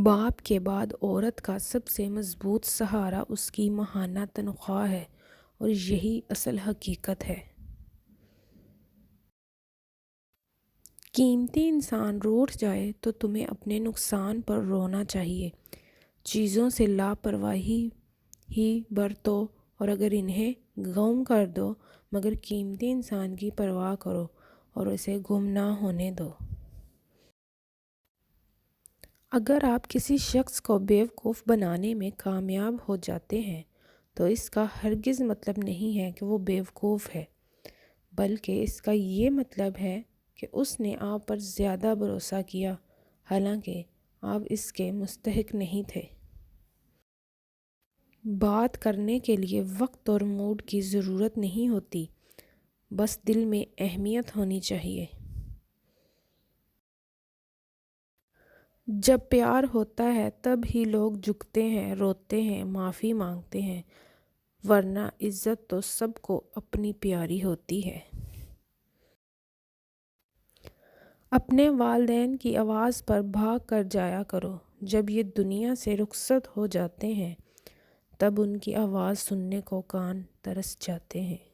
باپ کے بعد عورت کا سب سے مضبوط سہارا اس کی ماہانہ تنخواہ ہے اور یہی اصل حقیقت ہے۔ قیمتی انسان روٹھ جائے تو تمہیں اپنے نقصان پر رونا چاہیے۔ چیزوں سے لاپرواہی ہی برتو اور اگر انہیں گم کر دو مگر قیمتی انسان کی پرواہ کرو اور اسے گم نہ ہونے دو۔ اگر آپ کسی شخص کو بیوقوف بنانے میں کامیاب ہو جاتے ہیں تو اس کا ہرگز مطلب نہیں ہے کہ وہ بیوقوف ہے، بلکہ اس کا یہ مطلب ہے کہ اس نے آپ پر زیادہ بھروسہ کیا حالانکہ آپ اس کے مستحق نہیں تھے۔ بات کرنے کے لیے وقت اور موڈ کی ضرورت نہیں ہوتی، بس دل میں اہمیت ہونی چاہیے۔ جب پیار ہوتا ہے تب ہی لوگ جھکتے ہیں، روتے ہیں، معافی مانگتے ہیں، ورنہ عزت تو سب کو اپنی پیاری ہوتی ہے۔ اپنے والدین کی آواز پر بھاگ کر جایا کرو۔ جب یہ دنیا سے رخصت ہو جاتے ہیں تب ان کی آواز سننے کو کان ترس جاتے ہیں۔